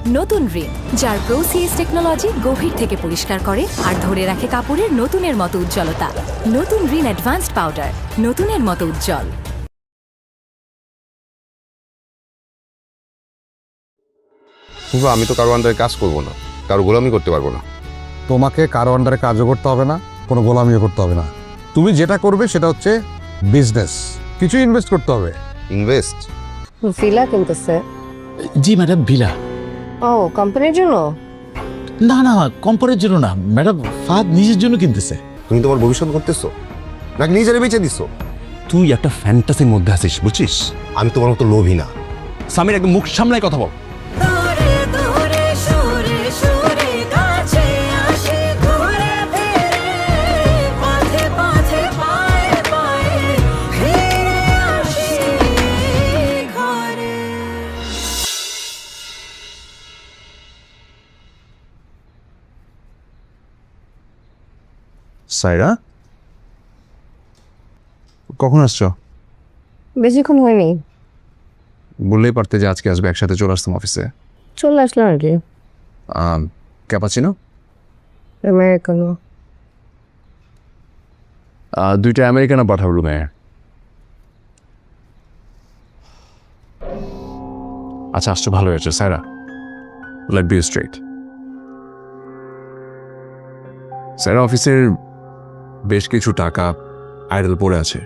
নতুন রিন, যার প্রোসিএস টেকনোলজি গভীর থেকে পরিষ্কার করে আর ধরে রাখে কাপড়ের নতুনের মতো উজ্জ্বলতা। নতুন রিন অ্যাডভান্সড পাউডার, নতুনের মতো উজ্জ্বল। আমি তো কারো আন্ডারে কাজ করবো না, কারো গোলামি করতে পারবো না। তোমাকে কারো আন্ডারে কাজও করতে হবে না, কোনো গোলামিও করতে হবে না। তুমি যেটা করবে সেটা হচ্ছে বিজনেস, কিছু ইনভেস্ট করতে হবে। ইনভেস্ট? ভিলা কিনতেছে? জি ম্যাডাম, ভিলা। ও, কোম্পানির জন্য? না না, কোম্পানির জন্য না ম্যাডাম, ফাদ নিজের জন্য কিনতেছে। তুমি তোমার ভবিষ্যৎ করতেছো নাকি নিজেরে বেঁচে দিছো? তুই একটা ফ্যান্টাসির মধ্যে আছিস, বুঝছিস? আমি তোমার মতো লোভী না। সামির, একদম মুখ সামলায় কথা বল। সাইরা, কখন আসছো? বেশিক্ষণ হয়নি। বললেই পারতে যে আজকে আসবে, একসাথে চলে আসতাম অফিসে। চলে আসলাম আর কি। ক্যাপাচিনো? আমেরিকানো। দুইটা আমেরিকানো পাঠাবো রুমে। আচ্ছা, আসছো, ভালো হয়েছে Saira. Let be straight. Saira, অফিসের বেশ কিছু টাকা আইডল পড়ে আছে,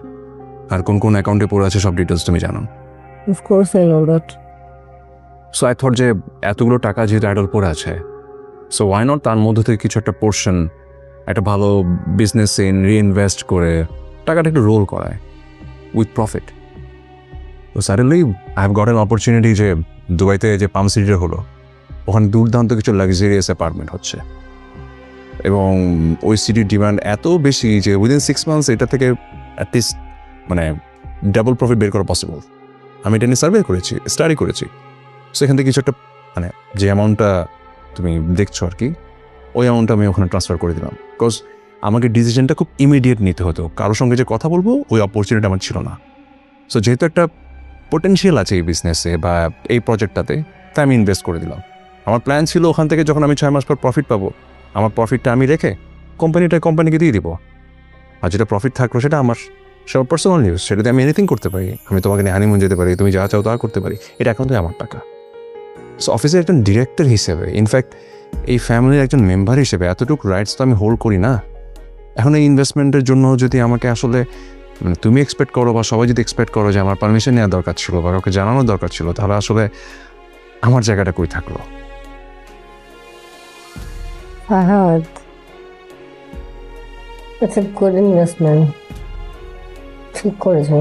আর কোন কোন অ্যাকাউন্টে পড়ে আছে সব ডিটেলস তুমি জানো। Of course I know that. So I thought যে এতগুলো টাকা যেহেতু আইডল পড়ে আছে, সো ওয়াই নট তার মধ্যে থেকে কিছু একটা পোর্শন একটা ভালো বিজনেসে রিইনভেস্ট করে টাকাটা একটু রোল করায় উইথ প্রফিট। তো suddenly I have got an opportunity যে দুবাইতে যে পাম সিটিটা হলো, ওখানে দুর্দান্ত কিছু লাক্সারিয়াস অ্যাপার্টমেন্ট হচ্ছে, এবং ওই সিটির ডিমান্ড এত বেশি যে উইদিন 6 months এটা থেকে অ্যাটলিস্ট মানে ডাবল প্রফিট বের করা পসিবল। আমি এটা নিয়ে সার্ভে করেছি, স্টাডি করেছি। সেখান থেকে কিছু একটা মানে যে অ্যামাউন্টটা তুমি দেখছো আর কি, ওই অ্যামাউন্টটা আমি ওখানে ট্রান্সফার করে দিলাম। বিকজ আমাকে ডিসিশনটা খুব ইমিডিয়েট নিতে হতো, কারোর সঙ্গে যে কথা বলবো ওই অপরচুনিটি আমার ছিল না। সো যেহেতু একটা পোটেনশিয়াল আছে এই বিজনেসে বা এই প্রজেক্টটাতে, তাই আমি ইনভেস্ট করে দিলাম। আমার প্ল্যান ছিল ওখান থেকে যখন আমি 6 মাস পর প্রফিট পাবো, আমার প্রফিটটা আমি রেখে কোম্পানিকে দিয়ে দিব, আর যেটা প্রফিট থাকলো সেটা আমার, সেটা পার্সোনাল নিউজ, সেটাতে আমি এনিথিং করতে পারি। আমি তোমাকে নিয়ে হানিমুন যেতে পারি, তুমি যা চাও তা করতে পারি, এটা এখন তো আমার টাকা। সো অফিসের একজন ডিরেক্টর হিসেবে, ইনফ্যাক্ট এই ফ্যামিলির একজন মেম্বার হিসেবে এতটুকু রাইটস তো আমি হোল্ড করি না। এখন এই ইনভেস্টমেন্টের জন্য যদি আমাকে আসলে মানে তুমি এক্সপেক্ট করো বা সবাই যদি এক্সপেক্ট করো যে আমার পারমিশন নেওয়ার দরকার ছিল বা কাউকে জানানোর দরকার ছিল, তাহলে আসলে আমার জায়গাটা কই থাকলো? Fahad, it's a good investment. ঠিক করেছো।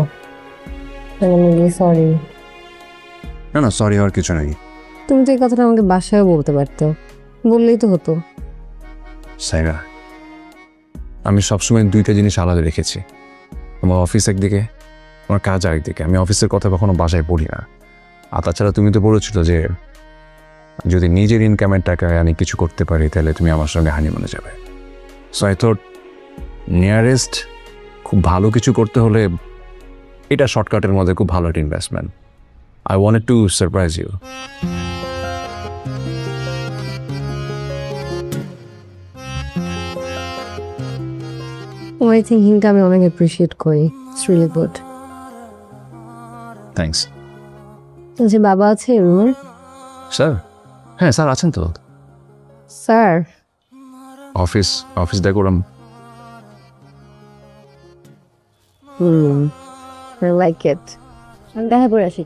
আমি সরি। না না, সরি হওয়ার কিছু নেই। তুমি তো এই কথাটা আমাকে বাসায় বলতে পারতো, বললেই তো হতো। সাইরা, আমি সবসময় দুইটা জিনিস আলাদা রেখেছি, আমার অফিস একদিকে, আমার কাজ আরেকদিকে। আমি অফিসের কথা কখনো বাসায় বলি না। আর তাছাড়া তুমি তো বলেছিল যে যদি নিজের ইনকামের টাকায় আমি কিছু করতে পারি তাহলে তুমি আমার সঙ্গে হানিমুনে যাবে। সো আই থট নিয়ারেস্ট খুব ভালো কিছু করতে হলে এটা শর্টকাটের মধ্যে খুব ভালো একটা investment. I wanted to surprise you. তোমার থিঙ্কিংটা আমি অনেক অ্যাপ্রিসিয়েট করি। It's really good. থ্যাংকস। যে বাবা আছে রুমের? স্যার? হ্যাঁ স্যার আছেন তো। Sir? Office decorum. I like it. আমি দেখা করে আসি।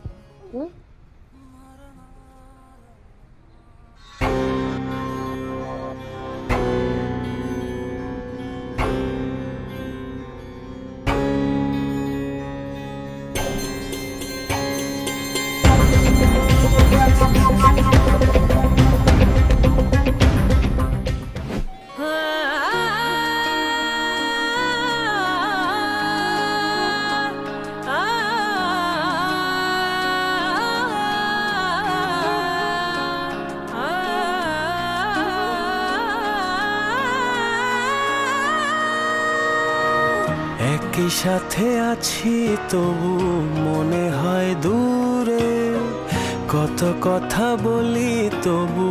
একই সাথে আছি তবু মনে হয় দূরে, কত কথা বলি তবু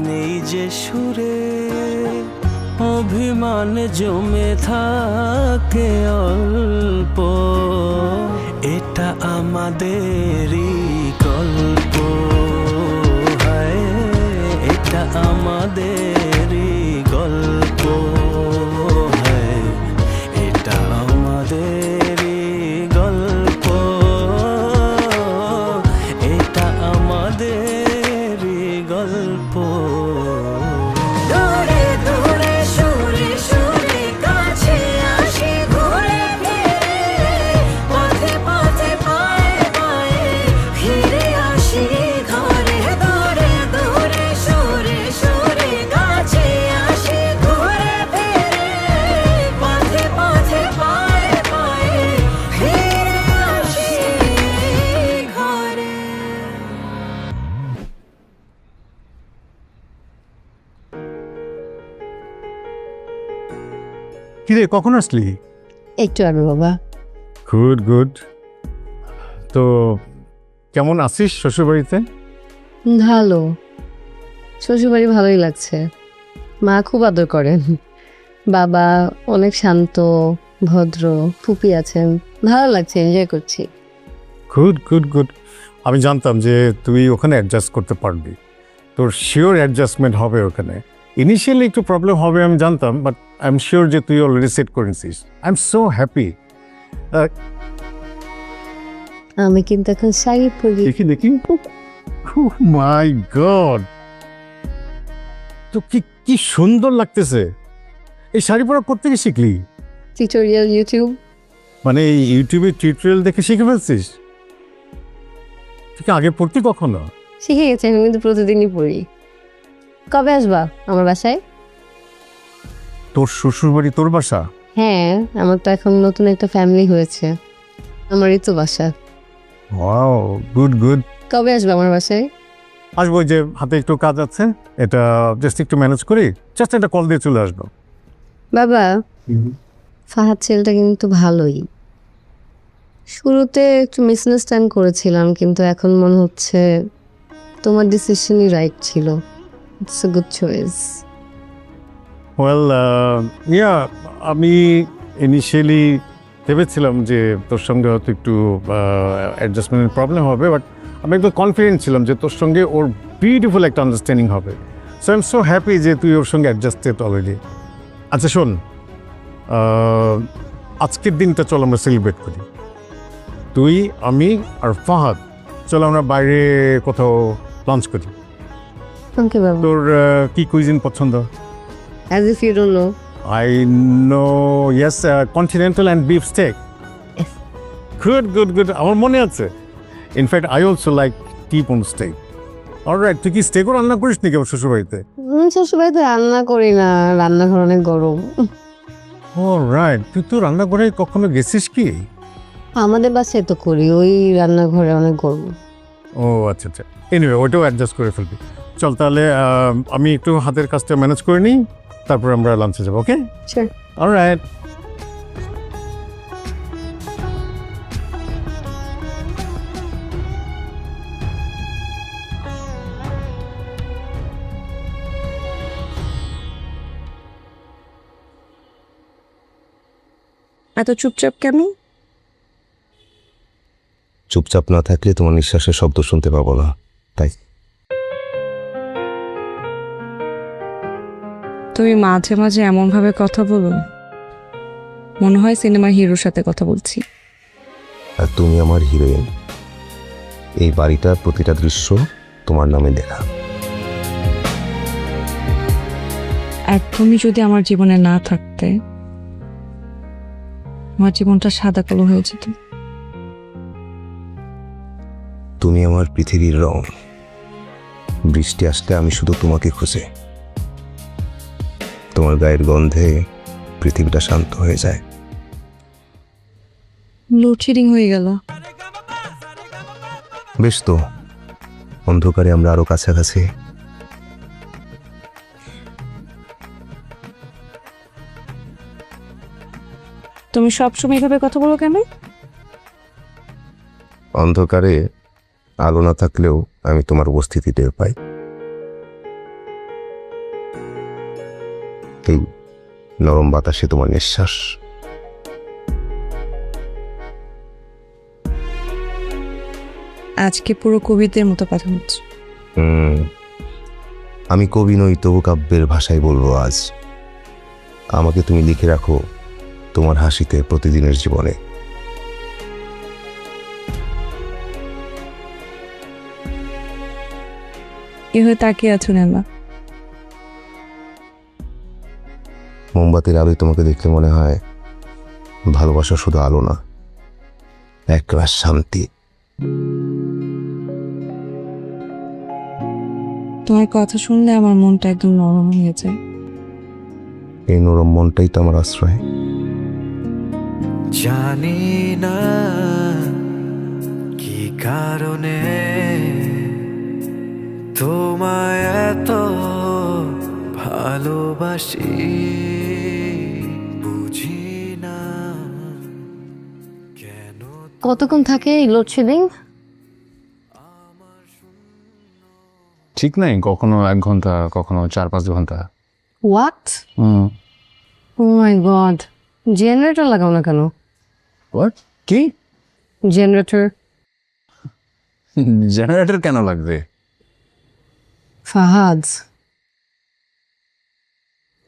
নেই যে সুরে, অভিমান জমে থাকে অল্প, এটা আমাদেরই গল্প, হায় এটা আমাদেরই গল্প, হায় এটা আমাদেরই গল্প, এটা আমাদেরই গল্প। দূরে দূরে সুরে সুরে কাছে আসি ঘুরে ফিরে, পথে পথে পায়ে পায়ে ফিরে আসি ঘরে। দূরে দূরে সুরে সুরে কাছে আসি ঘুরে ফিরে, পথে পথে পায়ে পায়ে ফিরে আসি ঘরে। কিরে কখন আসলি? একটু আগে বাবা। Good good. তো কেমন আছিস শ্বশুরবাড়িতে? ভালো, শ্বশুরবাড়ি ভালোই লাগছে। মা খুব আদর করেন, বাবা অনেক শান্ত ভদ্র, ফুপি আছেন, ভালো লাগছে, এনজয় করছি। Good good good. আমি জানতাম যে তুই ওখানে অ্যাডজাস্ট করতে পারবি, তোর শিওর অ্যাডজাস্টমেন্ট হবে ওখানে। ইনিশিয়ালি একটু প্রবলেম হবে আমি জানতাম, বাট আই এম শিওর যে তুই অলরেডি সেট করেছিস। I am so happy. আমি কিন্তু এখন শাড়ি পরি। দেখি দেখি, মাই গড, তো কি কি সুন্দর লাগতেছে। এই শাড়ি পরা করতে গিয়ে শিখলি? Tutorial YouTube. মানে এই ইউটিউবে টিউটোরিয়াল দেখে শিখে ফেলছিস? ঠিক আগে পড়তি কখনো? শিখে গেছি, আমি কিন্তু প্রতিদিনই পড়ি। কবে আসবা আমার বাসায়? তোর শ্বশুরবাড়ি তোর বাসা? হ্যাঁ, আমার তো এখন নতুন একটা ফ্যামিলি হয়েছে, আমারই তো বাসা। Wow, good good. কবে আসবা আমার বাসায়? আসবো, যে হাতে একটু কাজ আছে, এটা জাস্ট একটু ম্যানেজ করি, জাস্ট একটা কল দিয়ে চলে আসবো। বাবা, ফাহাদ ছেলেটা কিন্তু ভালোই। শুরুতে একটু মিসআন্ডারস্ট্যান্ড করেছিলাম, কিন্তু এখন মনে হচ্ছে তোমার ডিসিশনই রাইট ছিল। It's a good choice. Well yeah, আমি ইনিশিয়ালি ভেবেছিলাম যে তোর সঙ্গে হয়তো একটু অ্যাডজাস্টমেন্টের প্রবলেম হবে, বাট আমি একদম কনফিডেন্ট ছিলাম যে তোর সঙ্গে ওর বিউটিফুল একটা আন্ডারস্ট্যান্ডিং হবে। So I am so happy যে তুই ওর সঙ্গে অ্যাডজাস্টেড অলরেডি। আচ্ছা শোন, আজকের দিনটা চল আমরা সেলিব্রেট করি, তুই আমি আর ফাহাদ। চল আমরা বাইরে কোথাও লাঞ্চ করি। ওকে বাবা। তোর কি কুইজিন পছন্দ? As if you don't know. I know, yes, continental and beef steak. Yes. Good, good, good. আমার মনে আছে। In fact, I also like T-bone steak. All right, তুই কি স্টেকও রান্না করিস নাকি আমার শ্বশুরবাড়িতে? শ্বশুরবাড়িতে রান্না করি না, রান্নাঘর অনেক গরম। All right, তুই তো রান্না করে কখনো গেছিস কি? আমাদের বাসায় তো করি, ওই রান্নাঘরে অনেক গরম। ও আচ্ছা আচ্ছা, এনিওয়ে ওইটাও অ্যাডজাস্ট করে ফেলবি। চল তাহলে আমি একটু হাতের কাজটা ম্যানেজ করে নিই, তারপর আমরা লাঞ্চে যাবো। ওকে, Sure. অলরাইট। এত চুপচাপ কেন? চুপচাপ না থাকলে তোমার নিঃশ্বাসের শব্দ শুনতে পাবো না, তাই। তুমি মাঝে মাঝে এমনভাবে কথা বলো, মনে হয় সিনেমার হিরোর সাথে কথা বলছি। আর তুমি আমার হিরোইন। এই বাড়িটার প্রতিটা দৃশ্য তোমার নামে লেখা। একদমই যদি আমার জীবনে না থাকতে, আমার জীবনটা সাদা কালো হয়ে যেত। তুমি আমার পৃথিবীর রং। বৃষ্টি আসলে আমি শুধু তোমাকে খুঁজে। তোমার গায়ের গন্ধে পৃথিবীটা শান্ত হয়ে যায়। লোডশেডিং হয়ে গেল। বেশ তো, অন্ধকারে আমরা আরো কাছাকাছি। তুমি সবসময় এভাবে কথা বলো কেন? অন্ধকারে আলো না থাকলেও আমি তোমার উপস্থিতি টের পাই। এই নরম বাতাসে তোমার নিঃশ্বাস, আজকে পুরো কবিদের মতো কথা হচ্ছে। আমি কবি নই, তবু কাব্যের ভাষায় বলবো আজ, আমাকে তুমি লিখে রাখো তোমার হাসিতে প্রতিদিনের জীবনে। এভাবে তাকিয়ে আছো নেমা। মোমবাতির আলোয় তোমাকে দেখলে মনে হয় ভালোবাসা শুধু আলো না, এক রাস শান্তি। তোমার কথা শুনলে আমার মনটা একদম নরম হয়ে যায়। এই নরম মনটাই তো আমার আশ্রয়। জানি না কি কারণে তোমায় এত ভালোবাসি, বুঝি না কেন। কতক্ষণ থাকে এই লোডশেডিং? ঠিক নাই, কখনো 1 ঘন্টা, কখনো 4-5 ঘন্টা। What? Oh my God, generator লাগাও না কেন? হোয়াট? কি জেনারেটর? জেনারেটর কেন লাগবে? ফাহাদ,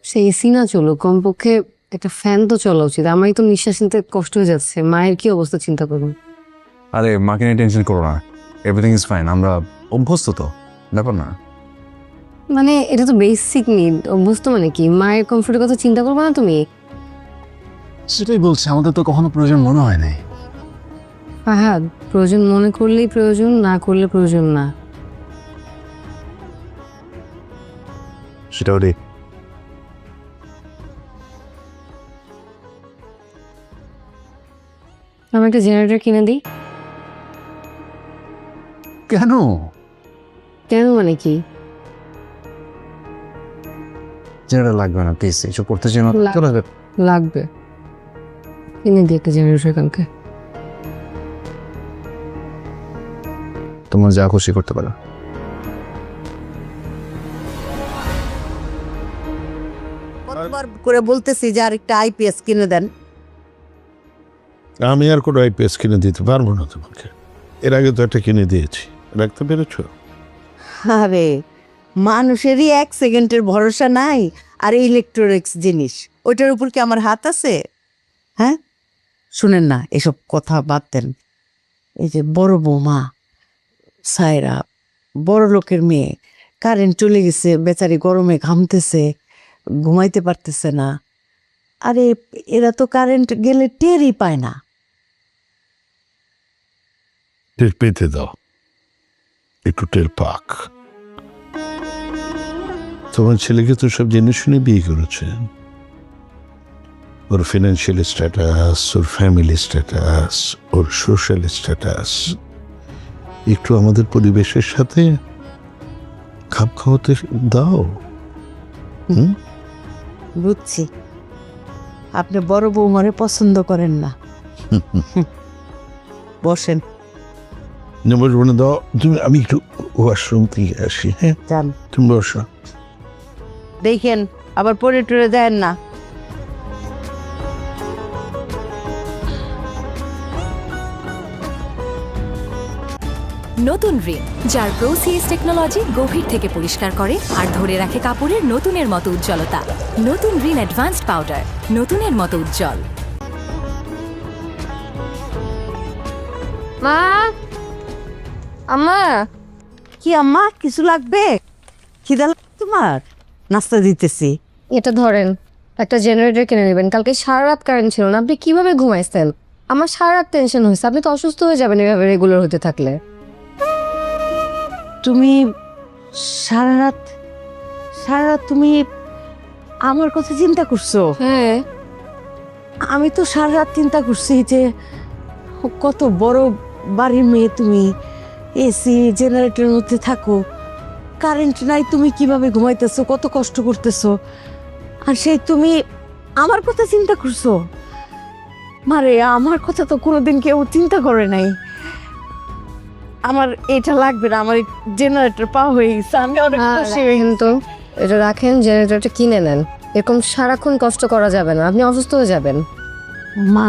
সেই এসি না চলুক, কমপক্ষে একটা ফ্যান তো চলা উচিত। আমারই তো নিঃশ্বাস নিতে কষ্ট হয়ে যাচ্ছে, মায়ের কি অবস্থা চিন্তা করুন। আরে মাকে নিয়ে টেনশন করো না, এভরিথিং ইজ ফাইন, আমরা অভ্যস্ত তো, ব্যাপার না। মানে এটা তো বেসিক নিড, অভ্যস্ত মানে কি? মায়ের কমফোর্টের কথা চিন্তা করবো না তুমি? সেটাই বলছি, আমাদের তো কখনো প্রয়োজন মনে হয় নাই। ফাহাদ, প্রয়োজন মনে করলেই প্রয়োজন, না করলে প্রয়োজন না। সেটাও রে, আমি একটা জেনারেটর কিনে দিই। কেন? কেন মানে কি? জেনারেটর লাগবে না প্লিজ, এসব করতে চাই না। চলে যাবে। লাগবে, কিনে দিই একটা জেনারেটর কালকে। তোমার যা খুশি করতে পারো। কতবার করে বলতেছি যে আরেকটা আইপিএস কিনে দেন। আমি আর কোনো আইপিএস কিনে দিতে পারবো না তোমাকে, এর আগে তো একটা কিনে দিয়েছি, রাখতে পেরেছ? আরে মানুষেরই 1 সেকেন্ডের ভরসা নাই, আর ইলেকট্রনিক্স জিনিস ওইটার উপর কি আমার হাত আছে? হ্যাঁ, শুনেন না, এসব কথা বাদ দেন। এই যে বড় বৌমা সায়রা, বড় লোকের মেয়ে, কারেন্ট চলে গেছে, বেচারি গরমে ঘামতেছে, ঘুমাইতে পারতেছে না। আরে এরা তো কারেন্ট গেলে টেরই পায় না। টের পেতে দাও, একটু টের পাক। তোমার ছেলেকে তো সব জেনে শুনে বিয়ে করেছে, ওর ফিনান্সিয়াল স্ট্যাটাস, ওর ফ্যামিলি স্ট্যাটাস, ওর সোশ্যাল স্ট্যাটাস একটু আমাদের পরিবেশের সাথে খাপ খাওয়াতে দাও। বুঝছি, আপনি বড় বৌমারে পছন্দ করেন না। বসেন, নম্বর দাও তুমি, আমি একটু ওয়াশরুম থেকে আসি। হ্যাঁ, যান, তুমি বসো। দেখেন আবার পরে টরে দেন না। নতুন রিন, যার প্রোসিএস টেকনোলজি গভীর থেকে পরিষ্কার করে আর ধরে রাখে কাপড়ের নতুনের মতো উজ্জ্বলতা। নতুন রিন অ্যাডভান্সড পাউডার, নতুনের মতো উজ্জ্বল। মা, আম্মা। কি আম্মা, কিছু লাগবে? খিদা লাগবে তোমার? নাস্তা দিতেছি। এটা ধরেন, একটা জেনারেটর কিনে নেবেন। কালকে সারা রাত কারেন্ট ছিল না, আপনি কিভাবে ঘুমাইছেন? আমার সারা রাত টেনশন হয়েছে, আপনি তো অসুস্থ হয়ে যাবেন এভাবে রেগুলার হতে থাকলে। তুমি সারা রাত তুমি আমার কথা চিন্তা করছো? হ্যাঁ, আমি তো সারা রাত চিন্তা করছি যে কত বড় বাড়ির মেয়ে তুমি, এসি জেনারেটরের মধ্যে থাকো, কারেন্ট নাই, তুমি কিভাবে ঘুমাইতেছো, কত কষ্ট করতেছো, আর সেই তুমি আমার কথা চিন্তা করছো? মারে, আমার কথা তো কোনোদিন কেউ চিন্তা করে নাই। আমার এটা লাগবে না, আমার জেনারেটর পাওয়া হয়ে গেছে, আমি অনেক খুশি হয়ে গেছি। কিন্তু এটা রাখেন, জেনারেটরটা কিনে নেন। এরকম সারাক্ষণ কষ্ট করা যাবে না, আপনি অসুস্থ হয়ে যাবেন। মা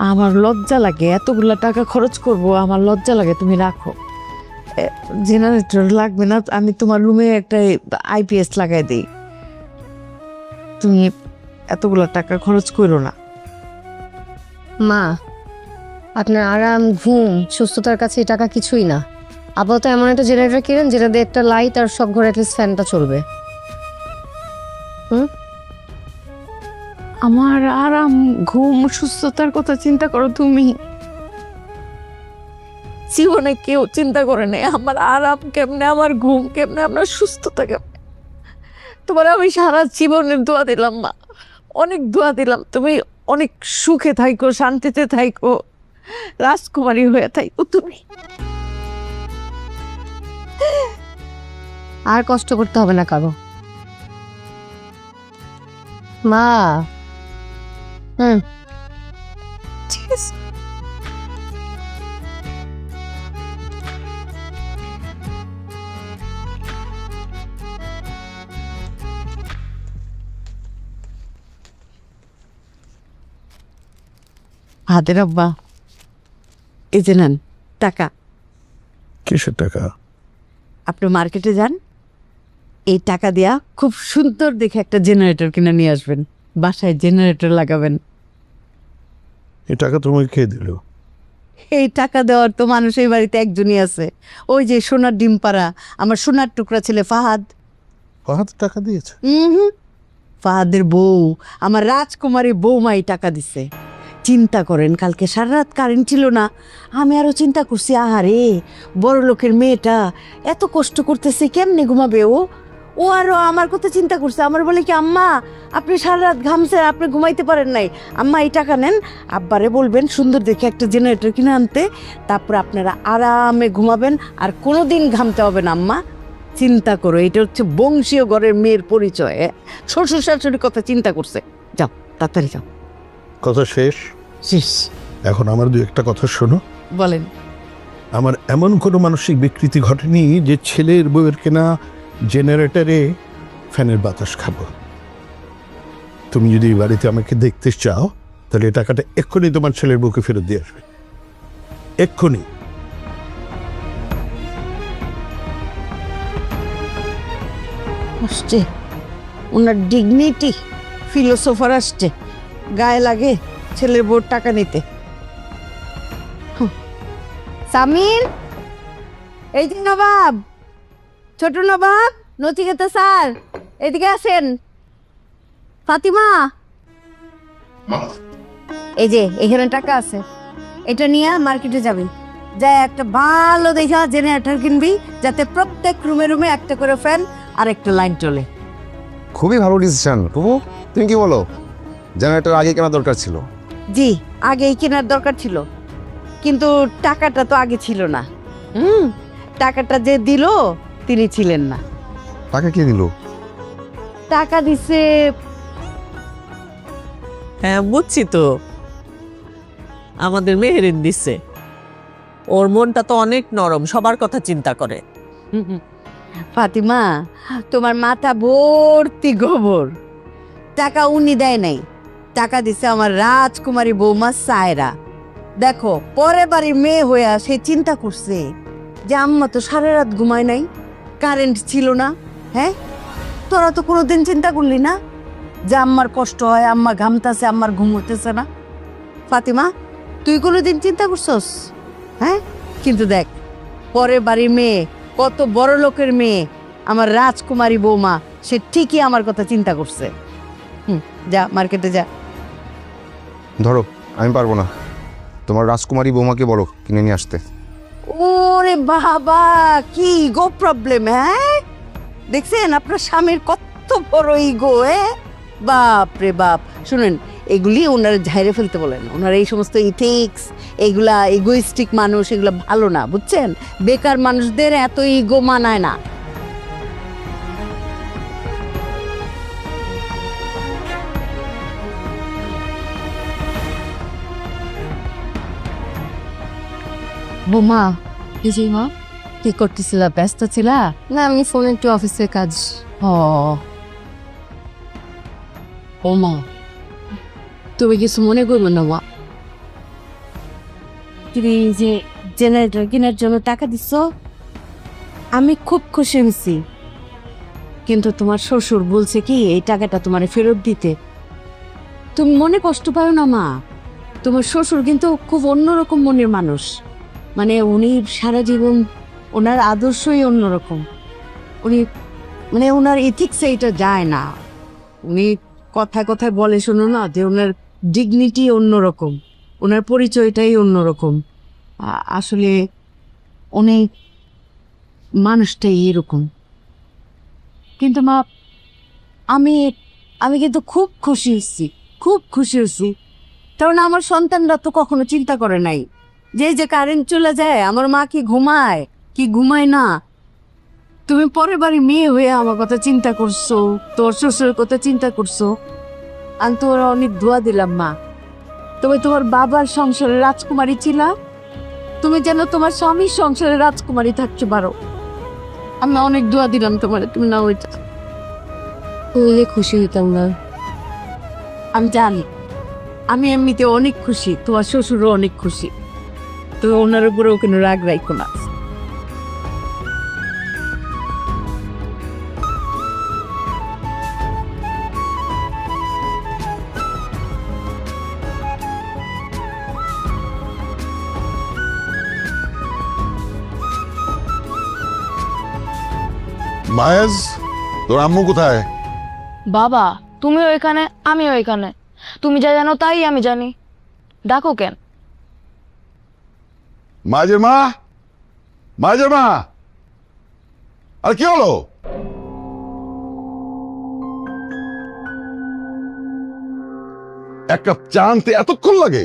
আমার লজ্জা লাগে, এতগুলা টাকা খরচ করব, আমার লজ্জা লাগে, তুমি রাখো। জেনারেটর লাগবে না, আমি তোমার রুমে একটা আইপিএস লাগাই দিই, তুমি এতগুলা টাকা খরচ করো না। মা, আপনার আরাম, ঘুম, সুস্থতার কাছে এই টাকা কিছুই না। আপাতত এমন একটা জেনারেটর কিনেন যেটা দিয়ে একটা লাইট আর সব ঘরে অ্যাটলিস্ট ফ্যানটা চলবে। আমার আরাম, ঘুম, সুস্থতার কথা চিন্তা করো তুমি। জীবনে কেউ চিন্তা করে নাই আমার আরাম কেমনে, আমার ঘুম কেমনে, আমার সুস্থতা কেমনে। তোমার আমি সারা জীবনের দোয়া দিলাম মা, অনেক দোয়া দিলাম, তুমি অনেক সুখে থাইকো, শান্তিতে থাইকো, রাজকুমারী হয়ে থাইকো তুমি। আর কষ্ট করতে হবে না কারো। মা, ঠিক আছে। হাতের আব্বা, এই যে নেন টাকা। কিসের টাকা? আপনি মার্কেটে যান, এই টাকা দিয়া খুব সুন্দর দেখে একটা জেনারেটর কিনে নিয়ে আসবেন, বাসায় জেনারেটর লাগাবেন। এই টাকা তোমাকে কে দিল? এই টাকা দেওয়ার তো মানুষ এই বাড়িতে একজনই আছে, ওই যে সোনার ডিম পাড়া আমার সোনার টুকরা ছেলে ফাহাদ। ফাহাদ টাকা দিয়েছে? ফাহাদের বউ, আমার রাজকুমারী বৌমাই টাকা দিছে। চিন্তা করেন, কালকে সারা রাত কারেন্ট ছিল না, আমি আরো চিন্তা করছি, আহারে বড় লোকের মেয়েটা এত কষ্ট করতেছে, কেমনে ঘুমাবে ও আরো আমার কথা চিন্তা করছে। আমার বলে কি, আম্মা আপনি সারা রাত ঘামছেন, আপনি ঘুমাইতে পারেন নাই, আম্মা এই টাকা নেন, আব্বারে বলবেন সুন্দর দেখে একটা জেনারেটর কিনে আনতে, তারপর আপনারা আরামে ঘুমাবেন, আর কোনোদিন ঘামতে হবে না। আম্মা চিন্তা করো, এটা হচ্ছে বংশীয় ঘরের মেয়ের পরিচয়। শ্বশুর শাশুড়ির কথা চিন্তা করছে। যাও তাড়াতাড়ি যাও। কথা শেষ? শেষ। এখন আমার দু একটা কথা শোনো। বলেন। আমার এমন কোনো মানসিক বিকৃতি ঘটেনি যে ছেলের বউয়ের কেনা জেনারেটরে ফ্যানের বাতাস খাবো। তুমি যদি এই বাড়িতে আমাকে দেখতে চাও তাহলে এই টাকাটা এক্ষুনি তোমার ছেলের বউকে ফেরত দিয়ে আসবে, এক্ষুনি। আসছে ওনার ডিগনিটি, ফিলোসোফার আসছে, গায়ে লাগে ছেলের বউর টাকা নিতে। সামির, এই যে নবাব, ছোট নবাব, নচিকেতা স্যার, এদিকে আসেন। ফাতিমা, এই যে এখানে টাকা আছে, এটা নিয়ে মার্কেটে যাবি, যাই একটা ভালো দেখা জেনারেটর কিনবি, যাতে প্রত্যেক রুমে রুমে একটা করে ফ্যান আর একটা লাইন চলে। খুবই ভালো ডিসিশন প্রভু। তুমি কি বলো, জেনারেটর আগে কেনা দরকার ছিল? জি, আগেই কেনার দরকার ছিল, কিন্তু টাকাটা তো আগে ছিল না। টাকাটা যে দিল তিনি ছিলেন না। টাকা কে দিল? টাকা দিছে, হ্যাঁ বুঝছি তো, আমাদের মেহেরিন দিছে। ওর মনটা তো অনেক নরম, সবার কথা চিন্তা করে। ফাতিমা তোমার মাথা ভর্তি গোবর। টাকা উনি দেয় নাই, টাকা দিছে আমার রাজকুমারী বৌমা সায়রা। দেখো পরের বাড়ির মেয়ে হইয়া সে চিন্তা করছে যে আম্মা তো সারা রাত ঘুমায় নাই, কারেন্ট ছিল না। হ্যাঁ, তোরা তো কোনোদিন চিন্তা করলি না যে আম্মার কষ্ট হয়, আম্মা ঘামতেছে, আম্মার ঘুম হতেছে না? ফাতিমা তুই কোনোদিন চিন্তা করছস? হ্যাঁ, কিন্তু দেখ পরের বাড়ির মেয়ে, কত বড় লোকের মেয়ে, আমার রাজকুমারী বৌমা, সে ঠিকই আমার কথা চিন্তা করছে। যা মার্কেটে যা। ধরো, আমি পারবো না, তোমার রাজকুমারী বৌমাকে বলো কিনে নিয়ে আসতে। ওরে বাবা, কি ইগো প্রবলেম! হ্যাঁ, দেখছেন আপনার স্বামীর কত বড় ইগো। বাপ রে বাপ। শুনেন, এগুলি ওনারা ঝাইরে ফেলতে বলেন। ওনারা এই সমস্ত ইথিক্স, এগুলা ইগোইস্টিক মানুষ, এগুলা ভালো না, বুঝছেন? বেকার মানুষদের এত ইগো মানায় না। বৌমা, জি মা, কি করতেছিলা? ব্যস্ত ছিলা? না, আমি ফোনে একটু অফিসের কাজ। ও মা, তুমি কিছু মনে করবে না মা? তুমি যে জেনারেটর কেনার জন্য টাকা দিচ্ছ, আমি খুব খুশি হয়েছি, কিন্তু তোমার শ্বশুর বলছে কি এই টাকাটা তোমার ফেরত দিতে। তুমি মনে কষ্ট পাও না মা, তোমার শ্বশুর কিন্তু খুব অন্যরকম মনের মানুষ। মানে উনি সারা জীবন, ওনার আদর্শই অন্যরকম। উনি মানে ওনার এথিক্সে এটা যায় না। উনি কথায় কথায় বলে শোনো না যে ওনার ডিগনিটি অন্যরকম, ওনার পরিচয়টাই অন্যরকম। আসলে উনি মানুষটাই এরকম। কিন্তু মা, আমি আমি কিন্তু খুব খুশি হয়েছি, খুব খুশি হয়েছি। কারণ আমার সন্তানরা তো কখনো চিন্তা করে নাই যে কারেন্ট চলে যায় আমার মা কি ঘুমায় কি ঘুমায় না। তুমি পরের বাড়ি মেয়ে হয়ে আমার কথা চিন্তা করছো, তোর শ্বশুরের কথা চিন্তা করছো। আমি তোমার অনেক দোয়া দিলাম মা। তুমি তোমার বাবার সংসারে রাজকুমারী ছিলা, তুমি যেন তোমার স্বামীর সংসারে রাজকুমারী থাকতে পারো। আমি অনেক দোয়া দিলাম তোমার, তুমি না ওইটা বললে খুশি হইতাম না। আমি জানি, আমি এমনিতে অনেক খুশি, তোমার শ্বশুরও অনেক খুশি। তো ওনার উপরেও কোনো রাগ রাখো না। মায়েজ, তোর আম্মু কোথায়? বাবা, তুমিও এখানে, আমিও এখানে। তুমি যা জানো তাই আমি জানি। ডাকো কেন? মায়েজের মা, মায়েজের মা, আর কি হলো? এক কাপ চা আনতে এতক্ষণ লাগে?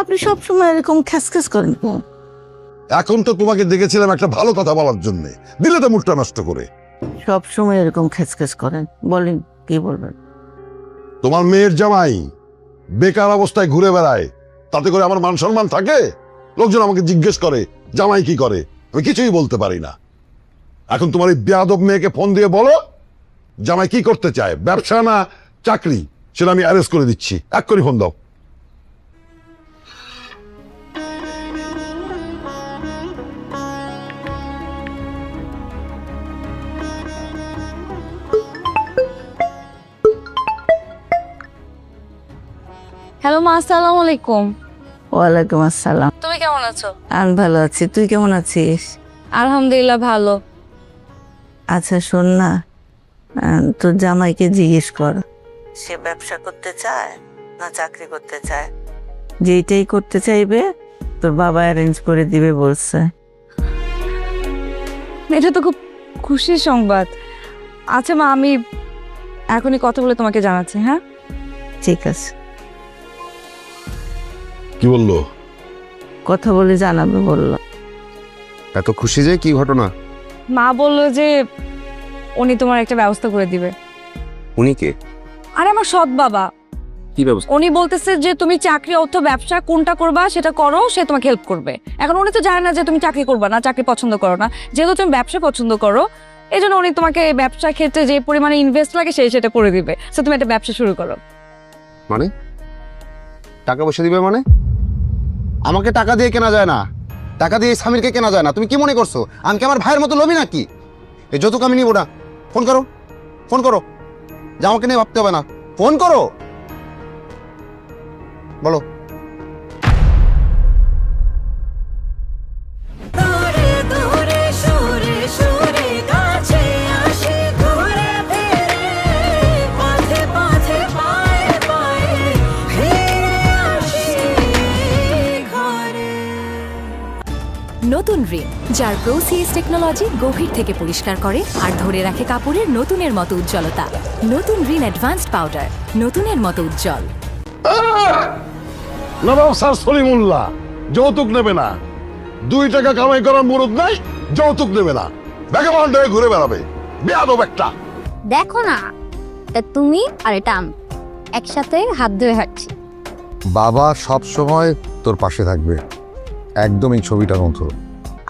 আপনি সবসময় এরকম খ্যাসখ্যাস করেন। এখন তো তোমাকে দেখেছিলাম একটা ভালো কথা বলার জন্য, দিলে তো মুডটা নষ্ট করে। সব সময় এরকম খ্যাসখ্যাস করেন, বলেন কি বলবেন? তোমার মেয়ের জামাই বেকার অবস্থায় ঘুরে বেড়ায়, তাতে করে আমার মান সম্মান থাকে? লোকজন আমাকে জিজ্ঞেস করে জামাই কি করে, আমি কিছুই বলতে পারি না। এখন তোমার এই বেয়াদব মেয়েকে ফোন দিয়ে বলো জামাই কি করতে চায়, ব্যবসা না চাকরি, সেটা আমি অ্যারেস্ট করে দিচ্ছি। এক্ষুনি ফোন দাও। হ্যালো মা, আসসালামু আলাইকুম। ওয়ালাইকুম আসসালাম। তুমি কেমন আছো? আমি ভালো আছি, তুই কেমন আছিস? আলহামদুলিল্লাহ ভালো। আচ্ছা শোন না, তোর জামাইকে জিজ্ঞেস কর সে ব্যবসা করতে চায় না চাকরি করতে চায়। যেইটাই করতে চাইবে তোর বাবা অ্যারেঞ্জ করে দিবে বলছে। এটা তো খুব খুশির সংবাদ। আচ্ছা মা, আমি এখনই কথা বলে তোমাকে জানাচ্ছি। হ্যাঁ ঠিক আছে। কি বললো? কথা বলে জানাবে বললো। এত খুশি যে কি ঘটনা? মা বললো যে উনি তোমার একটা ব্যবস্থা করে দিবে। উনি কে? আরে আমার সৎ বাবা। কি ব্যবস্থা? উনি বলতেছে যে তুমি চাকরি অথবা ব্যবসা কোনটা করবা সেটা করো, সে তোমাকে হেল্প করবে। এখন উনি তো জানে না যে তুমি চাকরি করবা না, চাকরি পছন্দ করো না। যেহেতু তুমি ব্যবসা পছন্দ করো, এই জন্য উনি তোমাকে ব্যবসা ক্ষেত্রে যে পরিমাণে ইনভেস্ট লাগে সেটা করে দিবে। সো তুমি একটা ব্যবসা শুরু করো। মানে টাকা পয়সা দিবে? মানে আমাকে টাকা দিয়ে কেনা যায় না, টাকা দিয়ে স্বামীরকে কেনা যায় না। তুমি কি মনে করছো আমি কি আমার ভাইয়ের মতো লোভী নাকি? এই যৌতুক আমি নিব না। ফোন করো, ফোন করো। যে আমাকে নিয়ে ভাবতে হবে না, ফোন করো, বলো। নতুন রিন, যার প্রোসিএস টেকনোলজি গভীর থেকে পরিষ্কার করে আর ধরে রাখে কাপড়ের নতুনের মতো উজ্জ্বলতা। নতুন রিন অ্যাডভান্সড পাউডার, নতুনের মতো উজ্জ্বল। নবাব স্যার সলিমুল্লাহ যৌতুক নেবে না। 2 টাকা কামাই করার মুরুদ নাই, যৌতুক নেবে না। ব্যাগে বান্ড হয়ে ঘুরে বেড়াবে, বেয়াদব একটা। দেখো না, তুমি আর এটা আমি একসাথে হাত ধরে হাঁটছি। বাবা সব সময় তোর পাশে থাকবে, একদম এই ছবিটার মতো।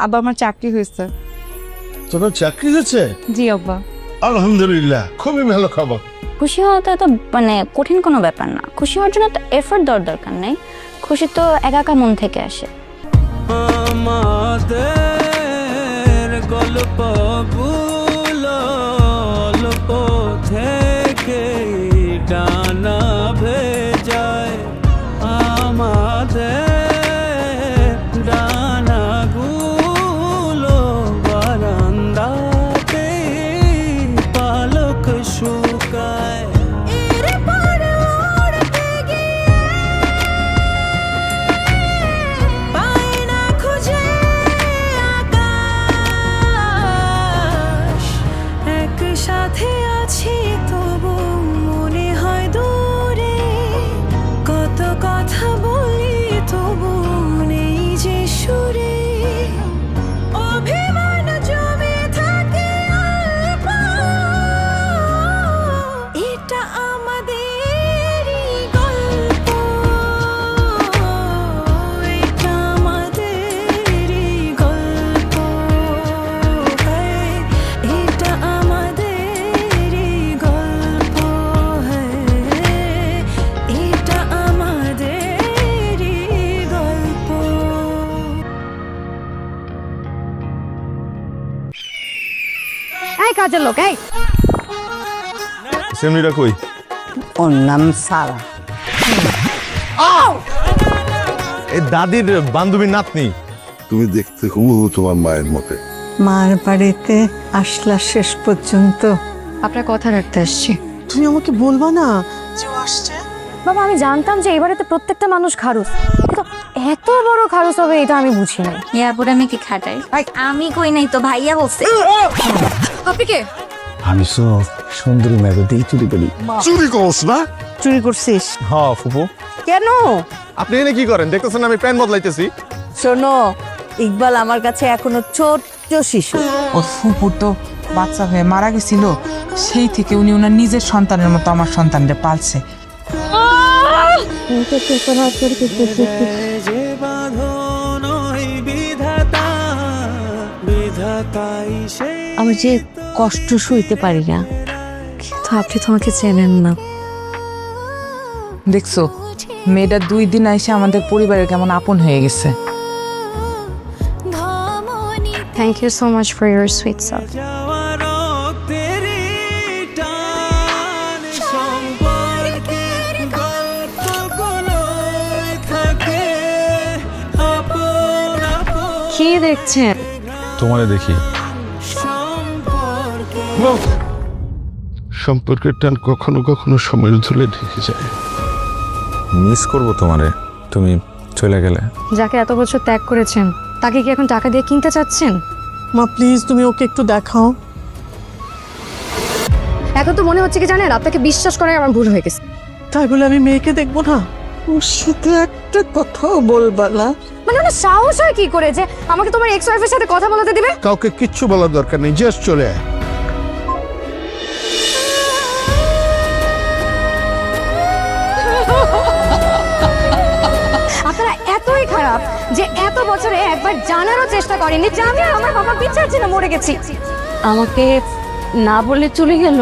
আব্বা আমার চাকরি হয়েছে। তোমার চাকরি হয়েছে? জি আব্বা। আলহামদুলিল্লাহ, খুবই ভালো খবর। খুশি হওয়াটা তো মানে কঠিন কোনো ব্যাপার না। খুশি হওয়ার জন্য তো এফোর্ট দেওয়ার দরকার নেই। খুশি তো একা একা মন থেকে আসে। আমাদের গল্পগুলো অল্প থেকে ডানা ভেজায়, আমাদের ডানাগুলো বারান্দাতে পালক শুকায়। সাথে আছি তবু মনে হয় দূরে, কত কথা বলি তবু নেই যে সুরে, অভিমান জমে থাকে অল্প, এটা আমাদেরই গল্প, এটা আমাদেরই গল্প, এটা কাজের লোক। এই সেমনিটা কই? ওর নাম সারা। এই দাদির বান্ধবীর নাতনি। তুমি দেখতে হুবহু তোমার মায়ের মতে। মার বাড়িতে আসলা শেষ পর্যন্ত। আপনার কথা রাখতে আসছি। তুমি আমাকে বলবা না যে ও আসছে? বাবা আমি জানতাম যে এই বাড়িতে প্রত্যেকটা মানুষ খারুস, কিন্তু এত বড় খারুস হবে এটা আমি বুঝি না। ইয়ারপর আমি কি খাটাই? আমি কই নাই তো, ভাইয়া বলছে। আপনি কে? আমি তো সুন্দরী মেয়েদের দিয়ে চুরি করি। চুরি করছ না? চুরি করছিস? হ্যাঁ ফুপু। কেন? আপনি এনে কি করেন? দেখতেছেন আমি প্যান্ট বদলাইতেছি। শোনো, ইকবাল আমার কাছে এখনো ছোট্ট শিশু। ওর ফুপুর তো বাচ্চা হয়ে মারা গেছিল, সেই থেকে উনি ওনার নিজের সন্তানের মতো আমার সন্তানকে পালছে। যে বাঁধন ওই বিধাতা, বিধাতাই সেই। আমি যে কষ্ট সইতে পারি না, কিন্তু আপনি তো আমাকে চেনেন না। দেখছো মেয়েটা 2 দিন এসে আমাদের পরিবারের কেমন আপন হয়ে গেছে। Thank you so much for your sweet self. কি দেখছেন? তোমারে দেখি। সম্পর্কের টান কখনো কখনো সময়ের ধুলে ঢেকে যায়। মিস করবো তোমারে, তুমি চলে গেলে। যাকে এত বছর ত্যাগ করেছেন তাকে কি এখন টাকা দিয়ে কিনতে চাচ্ছেন? মা প্লিজ তুমি ওকে একটু দেখাও। এখন তো মনে হচ্ছে কি জানেন, আপনাকে বিশ্বাস করাই আমার ভুল হয়ে গেছে। তাই বলে আমি মেয়েকে দেখবো না? ওর সাথে একটা কথাও বলবা না? মানে ওনার সাহস হয় কি করে যে আমাকে তোমার এক্স ওয়াইফের সাথে কথা বলাতে দিবে? কাউকে কিচ্ছু বলার দরকার নেই, জাস্ট চলে আয়। আপনারা এতই খারাপ যে এত বছরে একবার জানারও চেষ্টা করেননি যে আমি আর আমার বাবা বিচার ছিল মরে গেছি। আমাকে না বলে চলে গেল।